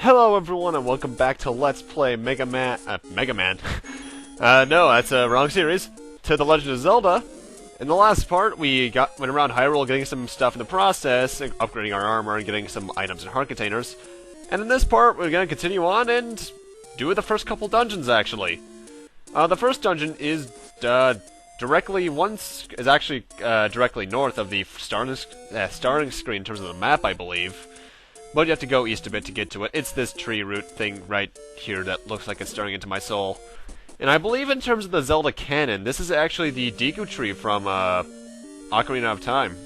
Hello everyone and welcome back to Let's Play Mega Man. No, that's a wrong series. To The Legend of Zelda. In the last part, we went around Hyrule getting some stuff in the process, upgrading our armor and getting some items and heart containers. And in this part, we're going to continue on and do the first couple dungeons, actually. The first dungeon is directly directly north of the starting screen in terms of the map, I believe. But you have to go east a bit to get to it. It's this tree root thing right here that looks like it's staring into my soul. And I believe in terms of the Zelda canon, this is actually the Deku tree from Ocarina of Time.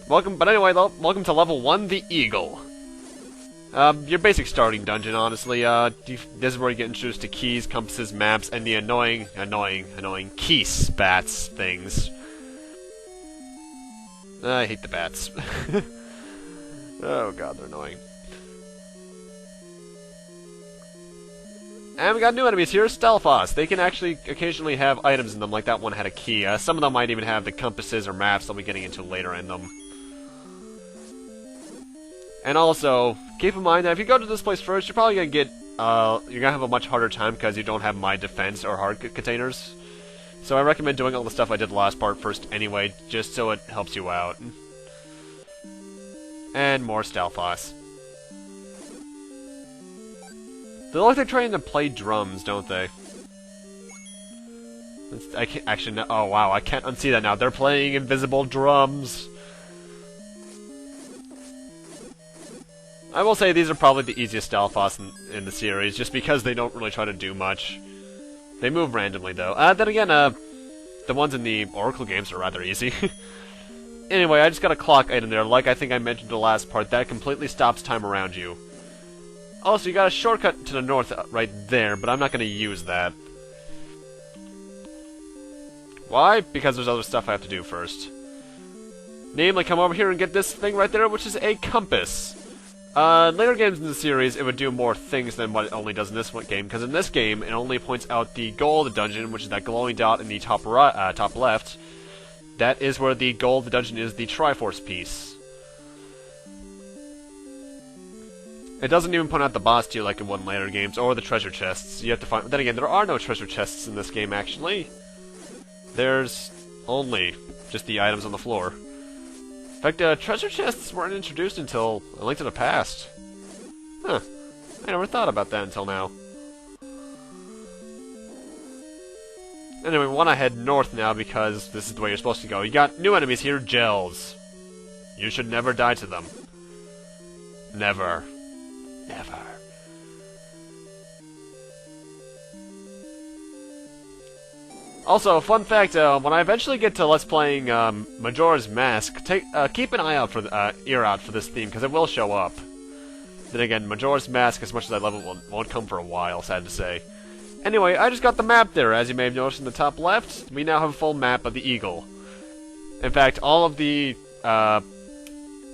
Welcome to level 1, the Eagle. Your basic starting dungeon, honestly. This is where you get introduced to keys, compasses, maps, and the annoying key spats things. I hate the bats. Oh god, they're annoying. And we got new enemies here, Stelphos. They can actually occasionally have items in them, like that one had a key. Some of them might even have the compasses or maps I'll be getting into later in them. And also, keep in mind that if you go to this place first, you're probably gonna get, you're gonna have a much harder time because you don't have my defense or heart containers. So I recommend doing all the stuff I did the last part first anyway, just so it helps you out. And more Stelphos. They look like they're trying to play drums, don't they? I can't actually. No, oh wow, I can't unsee that now. They're playing invisible drums. I will say these are probably the easiest Stelphos in the series, just because they don't really try to do much. They move randomly, though. Then again, the ones in the Oracle games are rather easy. Anyway, I just got a clock item there, like I think I mentioned in the last part, that completely stops time around you. Also, you got a shortcut to the north right there, but I'm not going to use that. Why? Because there's other stuff I have to do first. Namely, come over here and get this thing right there, which is a compass. Later games in the series, it would do more things than what it only does in this game, because in this game, it only points out the goal of the dungeon, which is that glowing dot in the top left. That is where the goal of the dungeon is, the Triforce piece. It doesn't even point out the boss to you like in one later games, or the treasure chests. You have to find. Then again, there are no treasure chests in this game, actually. There's only just the items on the floor. In fact, treasure chests weren't introduced until A Link to the Past. Huh. I never thought about that until now. Anyway, we want to head north now because this is the way you're supposed to go. You got new enemies here, gels. You should never die to them. Never. Never. Also, fun fact, when I eventually get to Let's Playing Majora's Mask, keep an eye out for ear out for this theme, because it will show up. Then again, Majora's Mask, as much as I love it, won't come for a while, sad to say. Anyway, I just got the map there. As you may have noticed in the top left, we now have a full map of the Eagle. In fact, all of the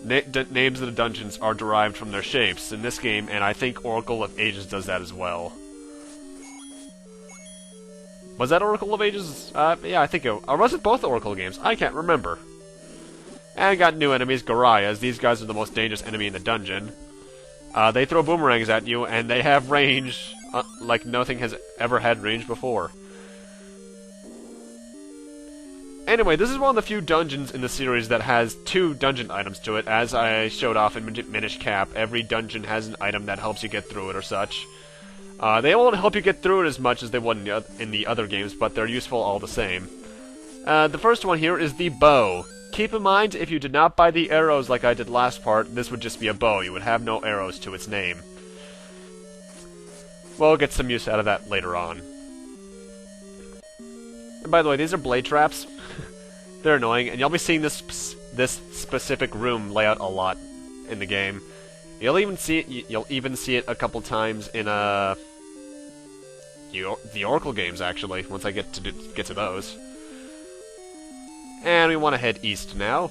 names of the dungeons are derived from their shapes in this game, and I think Oracle of Ages does that as well. Was that Oracle of Ages? Yeah, I think it... Or was it both Oracle games? I can't remember. And I got new enemies, Garayas. These guys are the most dangerous enemy in the dungeon. They throw boomerangs at you, and they have range like nothing has ever had range before. Anyway, this is one of the few dungeons in the series that has 2 dungeon items to it. As I showed off in Minish Cap, every dungeon has an item that helps you get through it or such. They won't help you get through it as much as they would in the other games, but they're useful all the same. The first one here is the bow. Keep in mind, if you did not buy the arrows like I did last part, this would just be a bow. You would have no arrows to its name. We'll get some use out of that later on. And by the way, these are blade traps. They're annoying, and you'll be seeing this specific room layout a lot in the game. You'll even see it a couple times in the Oracle games, actually. Once I get to those. And we want to head east now.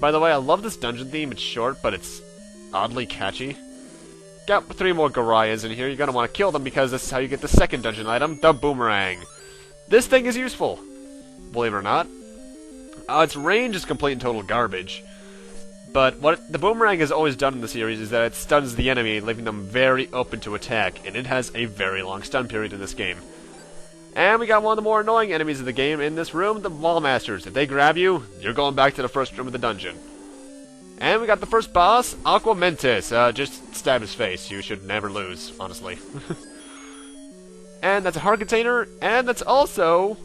By the way, I love this dungeon theme. It's short, but it's oddly catchy. Got 3 more Garayas in here. You're gonna want to kill them because this is how you get the second dungeon item, the boomerang. This thing is useful, believe it or not. Its range is complete and total garbage. But what the boomerang has always done in the series is that it stuns the enemy, leaving them very open to attack, and it has a very long stun period in this game. And we got one of the more annoying enemies of the game in this room, the Wall Masters. If they grab you, you're going back to the first room of the dungeon. And we got the first boss, Aqua Mentis. Just stab his face. You should never lose, honestly. And that's a heart container, and that's also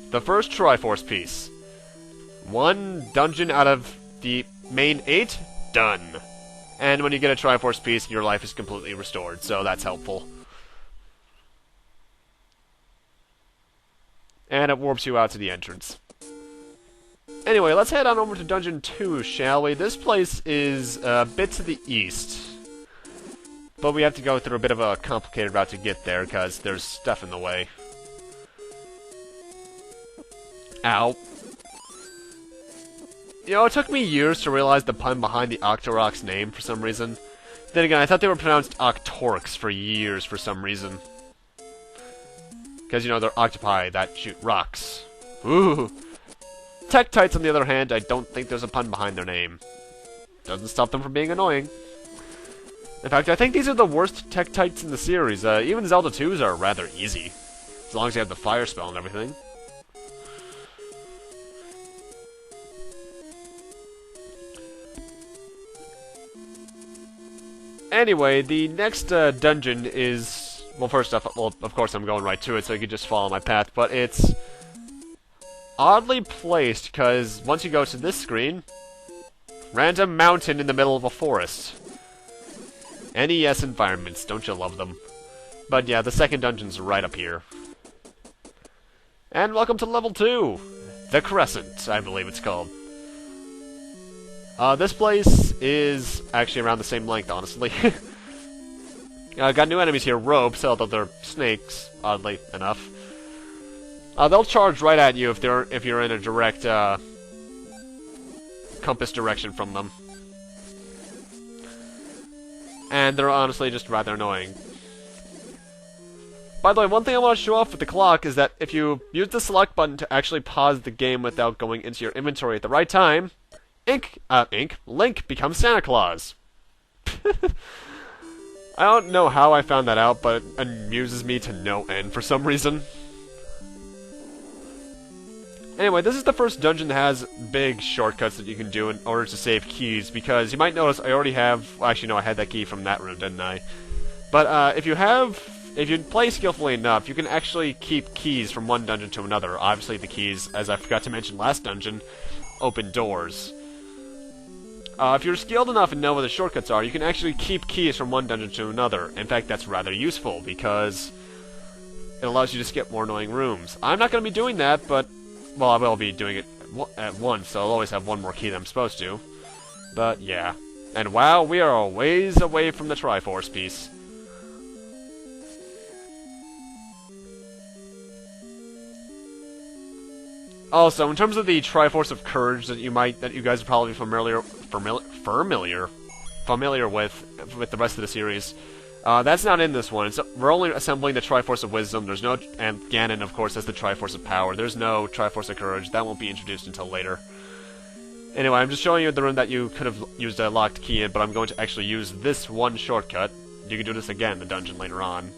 the first Triforce piece. One dungeon out of the main 8, done. And when you get a Triforce piece, your life is completely restored, so that's helpful. And it warps you out to the entrance. Anyway, let's head on over to Dungeon 2, shall we? This place is a bit to the east. But we have to go through a bit of a complicated route to get there, because there's stuff in the way. Ow. You know, it took me years to realize the pun behind the Octorok's name for some reason. Then again, I thought they were pronounced Octorks for years for some reason. Because, you know, they're octopi that shoot rocks. Ooh. Tektites, on the other hand, I don't think there's a pun behind their name. Doesn't stop them from being annoying. In fact, I think these are the worst Tektites in the series. Even Zelda 2's are rather easy. As long as you have the fire spell and everything. Anyway, the next dungeon is... Well, first off, of course I'm going right to it, so you can just follow my path, but it's oddly placed, because once you go to this screen, random mountain in the middle of a forest. NES environments, don't you love them? But yeah, the second dungeon's right up here. And welcome to level 2! The Crescent, I believe it's called. This place is actually around the same length, honestly. Got new enemies here, ropes, although they're snakes, oddly enough. They'll charge right at you if you're in a direct compass direction from them. And they're honestly just rather annoying. By the way, one thing I want to show off with the clock is that if you use the select button to actually pause the game without going into your inventory at the right time, Link becomes Santa Claus. I don't know how I found that out, but it amuses me to no end for some reason. Anyway, this is the first dungeon that has big shortcuts that you can do in order to save keys, because you might notice I already have... Well, actually, no, I had that key from that room, didn't I? But, if you play skillfully enough, you can actually keep keys from one dungeon to another. Obviously, the keys, as I forgot to mention last dungeon, open doors. If you're skilled enough and know where the shortcuts are, you can actually keep keys from one dungeon to another. In fact, that's rather useful, because it allows you to skip more annoying rooms. I'm not going to be doing that, but... Well, I will be doing it at once, so I'll always have one more key that I'm supposed to. But, yeah. And wow, we are a ways away from the Triforce piece. Also, in terms of the Triforce of Courage that you guys are probably familiar with the rest of the series, that's not in this one. We're only assembling the Triforce of Wisdom. There's no, and Ganon, of course, has the Triforce of Power. There's no Triforce of Courage. That won't be introduced until later. Anyway, I'm just showing you the room that you could have used a locked key in, but I'm going to actually use this one shortcut. You can do this again in the dungeon later on.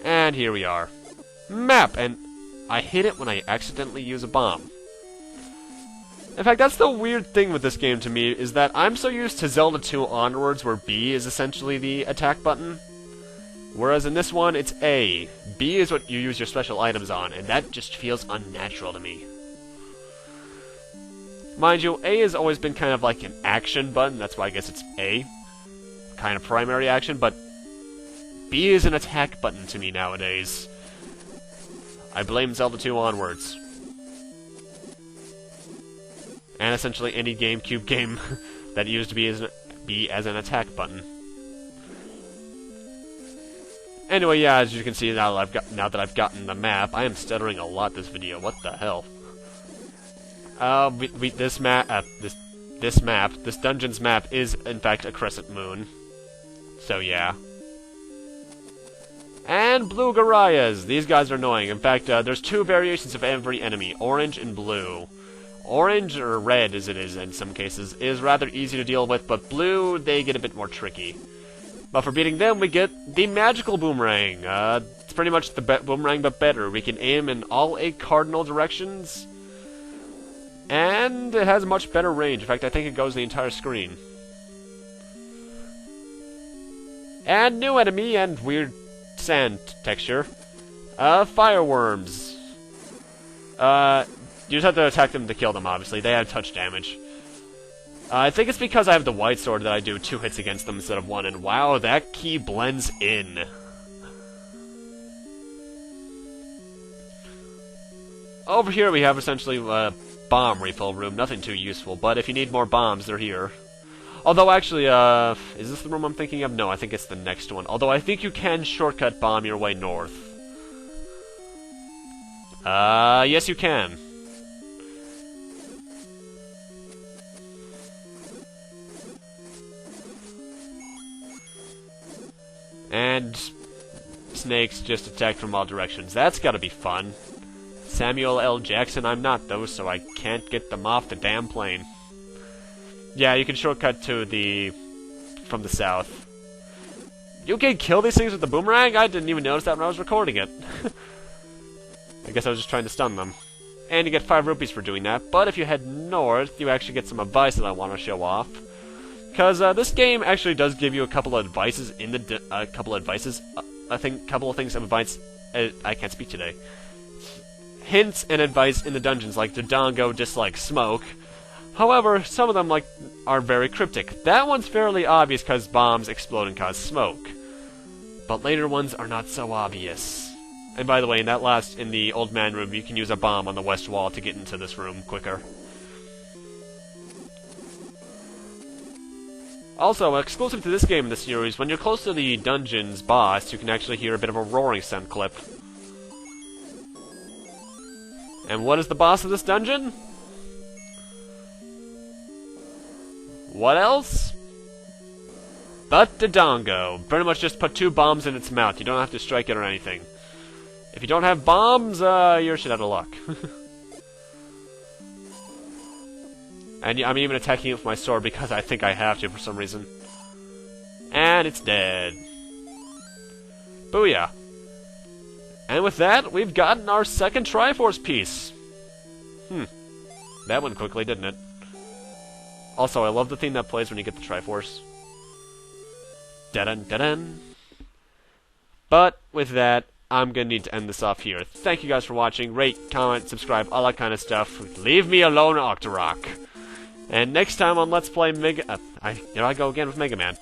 And here we are. Map! And I hit it when I accidentally use a bomb. In fact, that's the weird thing with this game to me, is that I'm so used to Zelda 2 onwards, where B is essentially the attack button. Whereas in this one, it's A. B is what you use your special items on, and that just feels unnatural to me. Mind you, A has always been kind of like an action button, that's why I guess it's A. Kind of primary action, but B is an attack button to me nowadays. I blame Zelda 2 onwards. And essentially any GameCube game that used B as an attack button. Anyway, yeah, as you can see now that I've gotten the map, I am stuttering a lot this video. What the hell? This dungeon's map is in fact a crescent moon. So yeah. And blue Garayas. These guys are annoying. In fact, there's two variations of every enemy, orange and blue. Orange, or red as it is in some cases, is rather easy to deal with, but blue, they get a bit more tricky. But for beating them, we get the magical boomerang. It's pretty much the boomerang, but better. We can aim in all 8 cardinal directions, and it has a much better range. In fact, I think it goes the entire screen. And new enemy and weird sand texture. Fireworms. You just have to attack them to kill them, obviously. They have touch damage. I think it's because I have the white sword that I do 2 hits against them instead of 1, and wow, that key blends in. Over here we have essentially a bomb refill room, nothing too useful, but if you need more bombs, they're here. Although actually, is this the room I'm thinking of? No, I think it's the next one. Although I think you can shortcut bomb your way north. Yes you can. And snakes just attack from all directions. That's gotta be fun. Samuel L. Jackson, I'm not though, so I can't get them off the damn plane. Yeah, you can shortcut to from the south. You can kill these things with the boomerang? I didn't even notice that when I was recording it. I guess I was just trying to stun them. And you get 5 rupees for doing that, but if you head north, you actually get some advice that I want to show off. Because this game actually does give you a couple of advices in the I think couple of things of advice. I can't speak today. Hints and advice in the dungeons, like Dodongo dislikes smoke. However, some of them are very cryptic. That one's fairly obvious because bombs explode and cause smoke. But later ones are not so obvious. And by the way, in the old man room, you can use a bomb on the west wall to get into this room quicker. Also, exclusive to this game in the series, when you're close to the dungeon's boss, you can actually hear a bit of a roaring sound clip. And what is the boss of this dungeon? What else? But Dodongo. Pretty much just put 2 bombs in its mouth. You don't have to strike it or anything. If you don't have bombs, you're shit out of luck. And I'm even attacking it with my sword because I think I have to for some reason. And it's dead. Booyah. And with that, we've gotten our second Triforce piece. That went quickly, didn't it? Also, I love the theme that plays when you get the Triforce. Da-dun, da-dun. But with that, I'm gonna need to end this off here. Thank you guys for watching. Rate, comment, subscribe, all that kind of stuff. Leave me alone, Octorok. And next time on Let's Play Here I go again with Mega Man.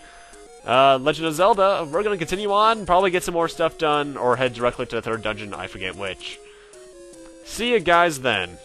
Legend of Zelda, we're gonna continue on, probably get some more stuff done, or head directly to the 3rd dungeon, I forget which. See you guys then.